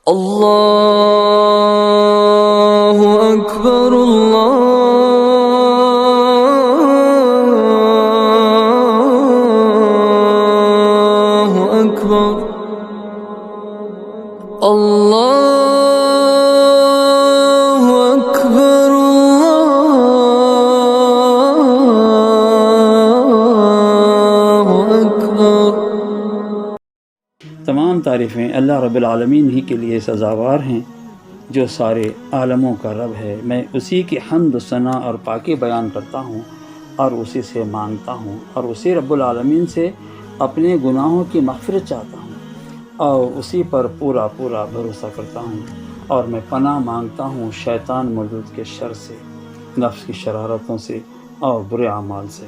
اللہ اکبر اللہ اکبر اللہ اکبر اللہ اکبر۔ تمام تعریفیں اللہ رب العالمین ہی کے لیے سزاوار ہیں جو سارے عالموں کا رب ہے۔ میں اسی کی حمد و ثنا اور پاکی بیان کرتا ہوں اور اسی سے مانگتا ہوں اور اسی رب العالمین سے اپنے گناہوں کی مغفرت چاہتا ہوں اور اسی پر پورا بھروسہ کرتا ہوں، اور میں پناہ مانگتا ہوں شیطان مردود کے شر سے، نفس کی شرارتوں سے اور برے اعمال سے۔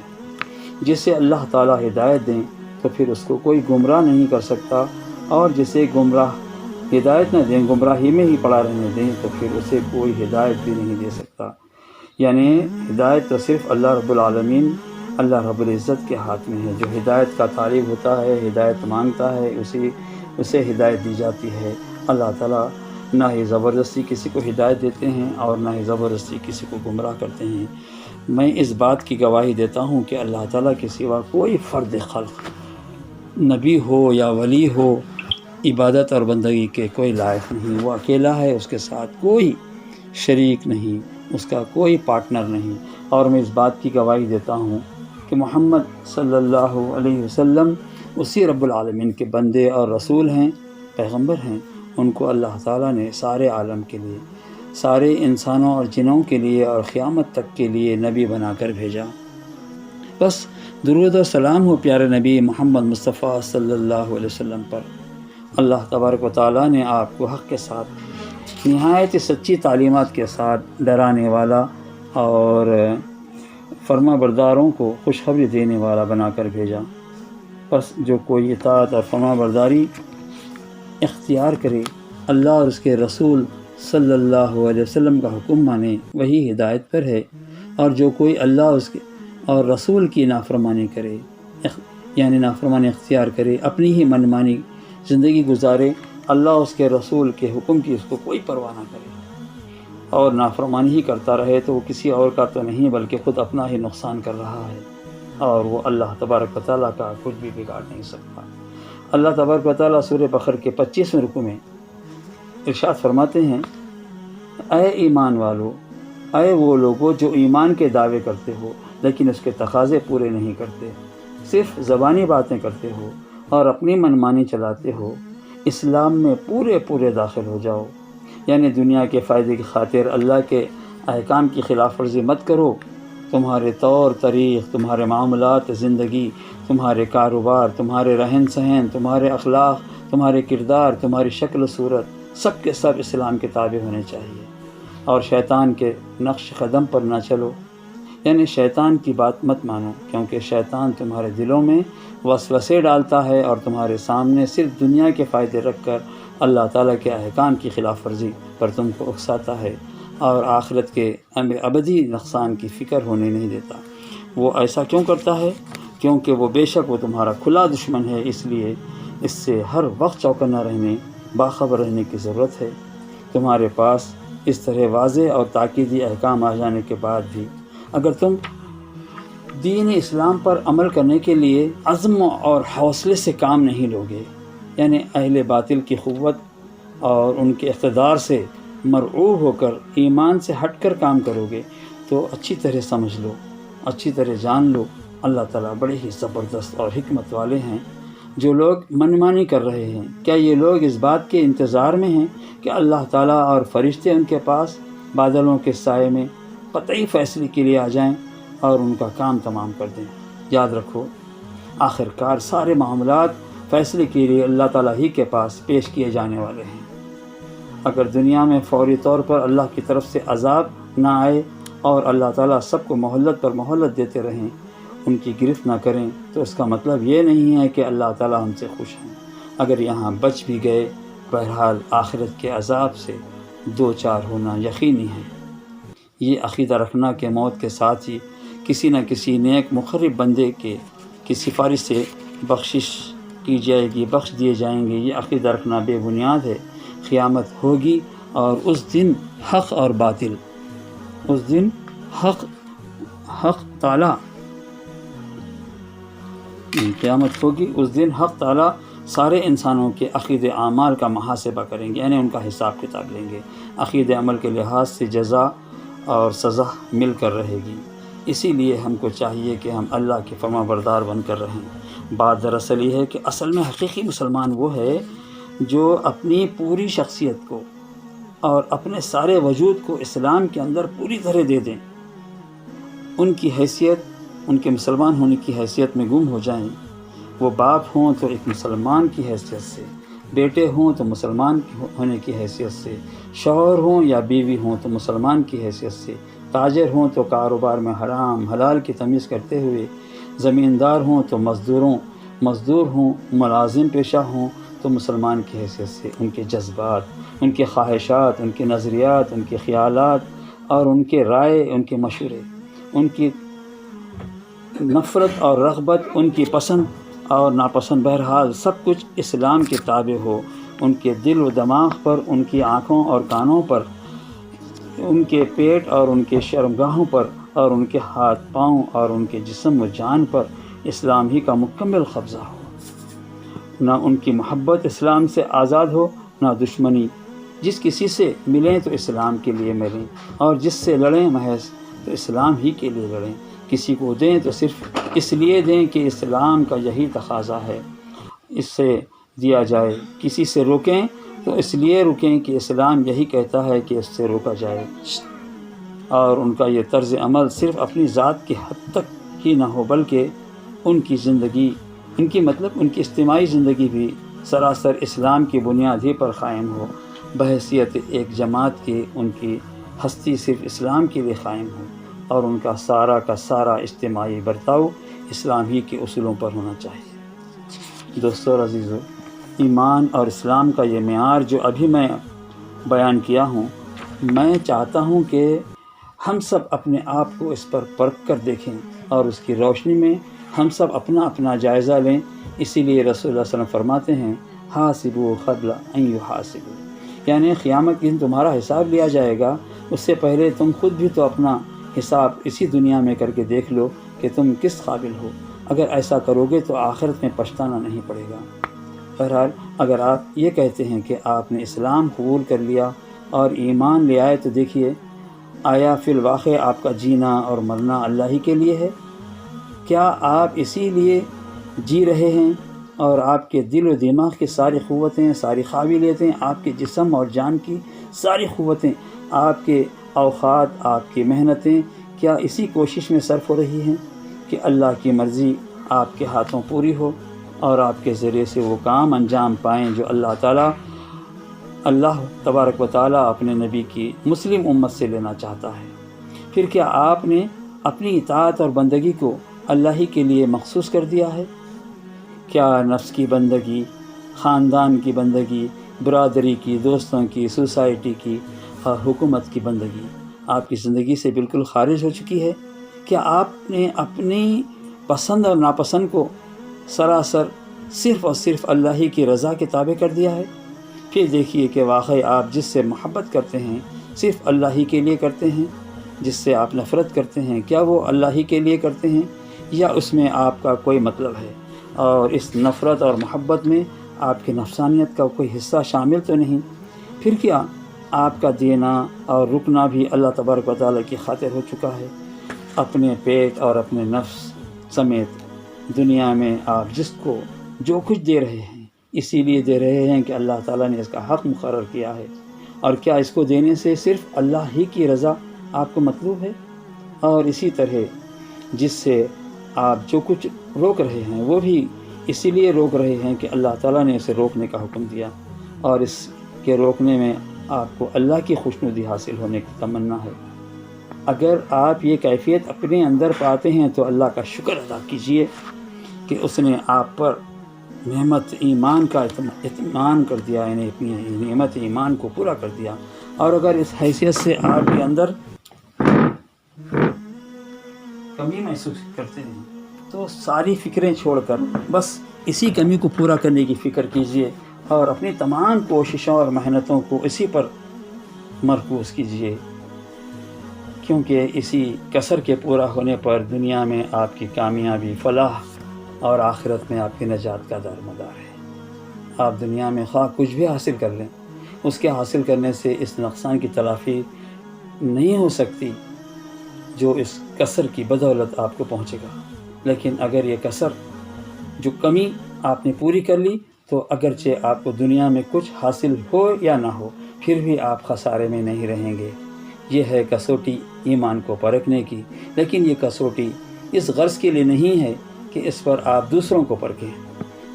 جسے اللہ تعالیٰ ہدایت دیں تو پھر اس کو کوئی گمراہ نہیں کر سکتا، اور جسے گمراہ ہدایت نہ دیں، گمراہی میں ہی پڑا رہنے دیں، تو پھر اسے کوئی ہدایت بھی نہیں دے سکتا۔ یعنی ہدایت تو صرف اللہ رب العالمین، اللہ رب العزت کے ہاتھ میں ہے۔ جو ہدایت کا طالب ہوتا ہے، ہدایت مانگتا ہے، اسے ہدایت دی جاتی ہے۔ اللہ تعالیٰ نہ ہی زبردستی کسی کو ہدایت دیتے ہیں اور نہ ہی زبردستی کسی کو گمراہ کرتے ہیں۔ میں اس بات کی گواہی دیتا ہوں کہ اللہ تعالیٰ کے سوا کوئی فرد خلق، نبی ہو یا ولی ہو، عبادت اور بندگی کے کوئی لائق نہیں۔ وہ اکیلا ہے، اس کے ساتھ کوئی شریک نہیں، اس کا کوئی پارٹنر نہیں۔ اور میں اس بات کی گواہی دیتا ہوں کہ محمد صلی اللہ علیہ وسلم اسی رب العالمین کے بندے اور رسول ہیں، پیغمبر ہیں۔ ان کو اللہ تعالیٰ نے سارے عالم کے لیے، سارے انسانوں اور جنوں کے لیے اور قیامت تک کے لیے نبی بنا کر بھیجا۔ بس درود و سلام ہو پیارے نبی محمد مصطفیٰ صلی اللہ علیہ وسلم پر۔ اللہ تبارک و تعالیٰ نے آپ کو حق کے ساتھ، نہایت سچی تعلیمات کے ساتھ، ڈرانے والا اور فرما برداروں کو خوشخبری دینے والا بنا کر بھیجا۔ بس جو کوئی اطاعت اور فرما برداری اختیار کرے، اللہ اور اس کے رسول صلی اللہ علیہ وسلم کا حکم مانے، وہی ہدایت پر ہے۔ اور جو کوئی اللہ اس کے اور رسول کی نافرمانی کرے، یعنی نافرمانی اختیار کرے، اپنی ہی منمانی زندگی گزارے، اللہ اس کے رسول کے حکم کی اس کو کوئی پرواہ نہ کرے اور نافرمانی ہی کرتا رہے، تو وہ کسی اور کا تو نہیں بلکہ خود اپنا ہی نقصان کر رہا ہے، اور وہ اللہ تبارک و تعالیٰ کا کچھ بھی بگاڑ نہیں سکتا۔ اللہ تبارک و تعالیٰ سورہ بقرہ کے 25ویں رکوع میں ارشاد فرماتے ہیں، اے ایمان والو، اے وہ لوگو جو ایمان کے دعوے کرتے ہو لیکن اس کے تقاضے پورے نہیں کرتے، صرف زبانی باتیں کرتے ہو اور اپنی منمانی چلاتے ہو، اسلام میں پورے داخل ہو جاؤ۔ یعنی دنیا کے فائدے کی خاطر اللہ کے احکام کی خلاف ورزی مت کرو۔ تمہارے طور طریق، تمہارے معاملات زندگی، تمہارے کاروبار، تمہارے رہن سہن، تمہارے اخلاق، تمہارے کردار، تمہاری شکل و صورت، سب کے سب اسلام کے تابع ہونے چاہیے، اور شیطان کے نقش قدم پر نہ چلو۔ یعنی شیطان کی بات مت مانو، کیونکہ شیطان تمہارے دلوں میں وسوسے ڈالتا ہے اور تمہارے سامنے صرف دنیا کے فائدے رکھ کر اللہ تعالیٰ کے احکام کی خلاف ورزی پر تم کو اکساتا ہے اور آخرت کے ابدی نقصان کی فکر ہونے نہیں دیتا۔ وہ ایسا کیوں کرتا ہے؟ کیونکہ وہ بے شک وہ تمہارا کھلا دشمن ہے، اس لیے اس سے ہر وقت چوکنا رہنے، باخبر رہنے کی ضرورت ہے۔ تمہارے پاس اس طرح واضح اور تاکیدی احکام آ جانے کے بعد بھی اگر تم دین اسلام پر عمل کرنے کے لیے عزم اور حوصلے سے کام نہیں لوگے، یعنی اہل باطل کی قوت اور ان کے اقتدار سے مرعوب ہو کر ایمان سے ہٹ کر کام کرو گے، تو اچھی طرح سمجھ لو، اچھی طرح جان لو، اللہ تعالیٰ بڑے ہی زبردست اور حکمت والے ہیں۔ جو لوگ منمانی کر رہے ہیں، کیا یہ لوگ اس بات کے انتظار میں ہیں کہ اللہ تعالیٰ اور فرشتے ان کے پاس بادلوں کے سائے میں قطعی فیصلے کے لیے آ جائیں اور ان کا کام تمام کر دیں؟ یاد رکھو، آخر کار سارے معاملات فیصلے کے لیے اللہ تعالیٰ ہی کے پاس پیش کیے جانے والے ہیں۔ اگر دنیا میں فوری طور پر اللہ کی طرف سے عذاب نہ آئے اور اللہ تعالیٰ سب کو مہلت پر مہلت دیتے رہیں، ان کی گرفت نہ کریں، تو اس کا مطلب یہ نہیں ہے کہ اللہ تعالیٰ ہم سے خوش ہیں۔ اگر یہاں بچ بھی گئے، بہرحال آخرت کے عذاب سے دو چار ہونا یقینی ہے۔ یہ عقیدہ رکھنا کہ موت کے ساتھ ہی کسی نہ کسی نیک مقرب بندے کی سفارش سے بخشش کی جائے گی، بخش دیے جائیں گے، یہ عقیدہ رکھنا بے بنیاد ہے، قیامت ہوگی اور اس دن حق اور باطل، اس دن حق تعالیٰ قیامت ہوگی، اس دن حق تعالیٰ سارے انسانوں کے عقید اعمال کا محاسبہ کریں گے، یعنی ان کا حساب کتاب لیں گے۔ عقید عمل کے لحاظ سے جزا اور سزا مل کر رہے گی۔ اسی لیے ہم کو چاہیے کہ ہم اللہ کے فرما بردار بن کر رہیں۔ بات دراصل یہ ہے کہ اصل میں حقیقی مسلمان وہ ہے جو اپنی پوری شخصیت کو اور اپنے سارے وجود کو اسلام کے اندر پوری طرح دے دیں، ان کی حیثیت، ان کے مسلمان ہونے کی حیثیت میں گم ہو جائیں۔ وہ باپ ہوں تو ایک مسلمان کی حیثیت سے، بیٹے ہوں تو مسلمان ہونے کی حیثیت سے، شوہر ہوں یا بیوی ہوں تو مسلمان کی حیثیت سے، تاجر ہوں تو کاروبار میں حرام حلال کی تمیز کرتے ہوئے، زمیندار ہوں تو مزدور ہوں، ملازم پیشہ ہوں تو مسلمان کی حیثیت سے، ان کے جذبات، ان کے خواہشات، ان کے نظریات، ان کے خیالات اور ان کے رائے، ان کے مشورے، ان کی نفرت اور رغبت، ان کی پسند اور ناپسند، بہرحال سب کچھ اسلام کے تابع ہو۔ ان کے دل و دماغ پر، ان کی آنکھوں اور کانوں پر، ان کے پیٹ اور ان کے شرمگاہوں پر، اور ان کے ہاتھ پاؤں اور ان کے جسم و جان پر اسلام ہی کا مکمل قبضہ ہو۔ نہ ان کی محبت اسلام سے آزاد ہو، نہ دشمنی۔ جس کسی سے ملیں تو اسلام کے لیے ملیں، اور جس سے لڑیں محض تو اسلام ہی کے لیے لڑیں۔ کسی کو دیں تو صرف اس لیے دیں کہ اسلام کا یہی تقاضا ہے اس سے دیا جائے، کسی سے روکیں تو اس لیے رکیں کہ اسلام یہی کہتا ہے کہ اس سے روکا جائے، اور ان کا یہ طرز عمل صرف اپنی ذات کی حد تک ہی نہ ہو بلکہ ان کی زندگی، ان کی اجتماعی زندگی بھی سراسر اسلام کی بنیاد ہی پر قائم ہو، بحیثیت ایک جماعت کی ان کی ہستی صرف اسلام کے لیے قائم ہو، اور ان کا سارا اجتماعی برتاؤ اسلام ہی کے اصولوں پر ہونا چاہیے۔ دوستو اور عزیزو، ایمان اور اسلام کا یہ معیار جو ابھی میں بیان کیا ہوں، میں چاہتا ہوں کہ ہم سب اپنے آپ کو اس پر پرکھ کر دیکھیں اور اس کی روشنی میں ہم سب اپنا جائزہ لیں۔ اسی لیے رسول اللہ صلی اللہ علیہ وسلم فرماتے ہیں حاسبوا قبل ان یحاسبوا، یعنی قیامت کے دن تمہارا حساب لیا جائے گا، اس سے پہلے تم خود بھی تو اپنا حساب اسی دنیا میں کر کے دیکھ لو کہ تم کس قابل ہو۔ اگر ایسا کرو گے تو آخرت میں پچھتانا نہیں پڑے گا۔ بہرحال اگر آپ یہ کہتے ہیں کہ آپ نے اسلام قبول کر لیا اور ایمان لے آئے تو دیکھیے آیا فی الواقع آپ کا جینا اور مرنا اللہ ہی کے لیے ہے؟ کیا آپ اسی لیے جی رہے ہیں اور آپ کے دل و دماغ کی ساری قوتیں، ساری قابلیتیں، آپ کے جسم اور جان کی ساری قوتیں، آپ کے اوقات، آپ کی محنتیں کیا اسی کوشش میں صرف ہو رہی ہیں کہ اللہ کی مرضی آپ کے ہاتھوں پوری ہو اور آپ کے ذریعے سے وہ کام انجام پائیں جو اللہ تبارک و تعالیٰ اپنے نبی کی مسلم امت سے لینا چاہتا ہے؟ پھر کیا آپ نے اپنی اطاعت اور بندگی کو اللہ ہی کے لیے مخصوص کر دیا ہے؟ کیا نفس کی بندگی، خاندان کی بندگی، برادری کی، دوستوں کی، سوسائٹی کی اور حکومت کی بندگی آپ کی زندگی سے بالکل خارج ہو چکی ہے؟ کیا آپ نے اپنی پسند اور ناپسند کو سراسر صرف اور صرف اللہ ہی کی رضا کے تابع کر دیا ہے؟ پھر دیکھیے کہ واقعی آپ جس سے محبت کرتے ہیں صرف اللہ ہی کے لیے کرتے ہیں، جس سے آپ نفرت کرتے ہیں کیا وہ اللہ ہی کے لیے کرتے ہیں یا اس میں آپ کا کوئی مطلب ہے، اور اس نفرت اور محبت میں آپ کی نفسانیت کا کوئی حصہ شامل تو نہیں؟ پھر کیا آپ کا دینا اور رکنا بھی اللہ تبارک و تعالیٰ کی خاطر ہو چکا ہے؟ اپنے پیٹ اور اپنے نفس سمیت دنیا میں آپ جس کو جو کچھ دے رہے ہیں اسی لیے دے رہے ہیں کہ اللہ تعالیٰ نے اس کا حق مقرر کیا ہے، اور کیا اس کو دینے سے صرف اللہ ہی کی رضا آپ کو مطلوب ہے؟ اور اسی طرح جس سے آپ جو کچھ روک رہے ہیں وہ بھی اسی لیے روک رہے ہیں کہ اللہ تعالیٰ نے اسے روکنے کا حکم دیا، اور اس کے روکنے میں آپ کو اللہ کی خوشنودی حاصل ہونے کی تمنا ہے۔ اگر آپ یہ کیفیت اپنے اندر پاتے ہیں تو اللہ کا شکر ادا کیجئے کہ اس نے آپ پر نعمت ایمان کا اطمینان کر دیا، یعنی اپنی نعمت ایمان کو پورا کر دیا۔ اور اگر اس حیثیت سے آپ کے اندر کمی محسوس کرتے ہیں تو ساری فکریں چھوڑ کر بس اسی کمی کو پورا کرنے کی فکر کیجئے اور اپنی تمام کوششوں اور محنتوں کو اسی پر مرکوز کیجیے، کیونکہ اسی کسر کے پورا ہونے پر دنیا میں آپ کی کامیابی، فلاح اور آخرت میں آپ کی نجات کا دار مدار ہے۔ آپ دنیا میں خواہ کچھ بھی حاصل کر لیں، اس کے حاصل کرنے سے اس نقصان کی تلافی نہیں ہو سکتی جو اس کسر کی بدولت آپ کو پہنچے گا۔ لیکن اگر یہ کسر، جو کمی آپ نے پوری کر لی، تو اگرچہ آپ کو دنیا میں کچھ حاصل ہو یا نہ ہو، پھر بھی آپ خسارے میں نہیں رہیں گے۔ یہ ہے کسوٹی ایمان کو پرکھنے کی، لیکن یہ کسوٹی اس غرض کے لیے نہیں ہے کہ اس پر آپ دوسروں کو پرکھیں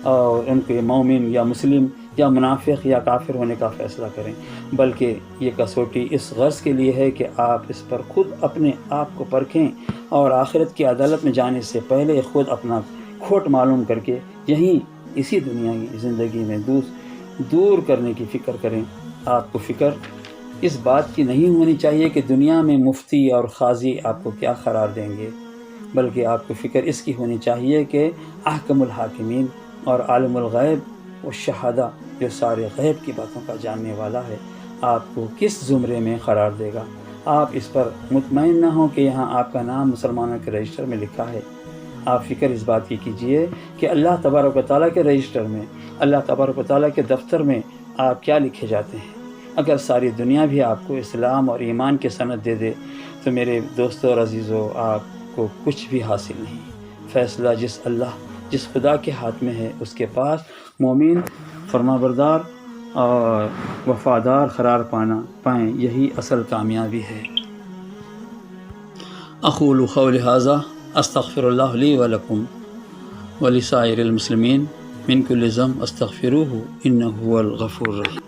اور ان کے مومن یا مسلم یا منافق یا کافر ہونے کا فیصلہ کریں، بلکہ یہ کسوٹی اس غرض کے لیے ہے کہ آپ اس پر خود اپنے آپ کو پرکھیں اور آخرت کی عدالت میں جانے سے پہلے خود اپنا کھوٹ معلوم کر کے یہیں اسی دنیا کی زندگی میں دور کرنے کی فکر کریں۔ آپ کو فکر اس بات کی نہیں ہونی چاہیے کہ دنیا میں مفتی اور قاضی آپ کو کیا قرار دیں گے، بلکہ آپ کو فکر اس کی ہونی چاہیے کہ احکم الحاکمین اور عالم الغیب و شہادہ، جو سارے غیب کی باتوں کا جاننے والا ہے، آپ کو کس زمرے میں قرار دے گا۔ آپ اس پر مطمئن نہ ہوں کہ یہاں آپ کا نام مسلمانوں کے رجسٹر میں لکھا ہے۔ آپ فکر اس بات کی کیجئے کہ اللہ تبارک و تعالیٰ کے رجسٹر میں، اللہ تبارک و تعالیٰ کے دفتر میں آپ کیا لکھے جاتے ہیں۔ اگر ساری دنیا بھی آپ کو اسلام اور ایمان کی سند دے دے تو میرے دوستو اور عزیزو، آپ کو کچھ بھی حاصل نہیں۔ فیصلہ جس خدا کے ہاتھ میں ہے، اس کے پاس مومن فرمانبردار اور وفادار قرار پائیں، یہی اصل کامیابی ہے۔ اقول قولی ھذا استغفر اللہ لی ولکم ولسائر المسلمین من کل ذنب استغفروہ انہ هو الغفور الرحیم۔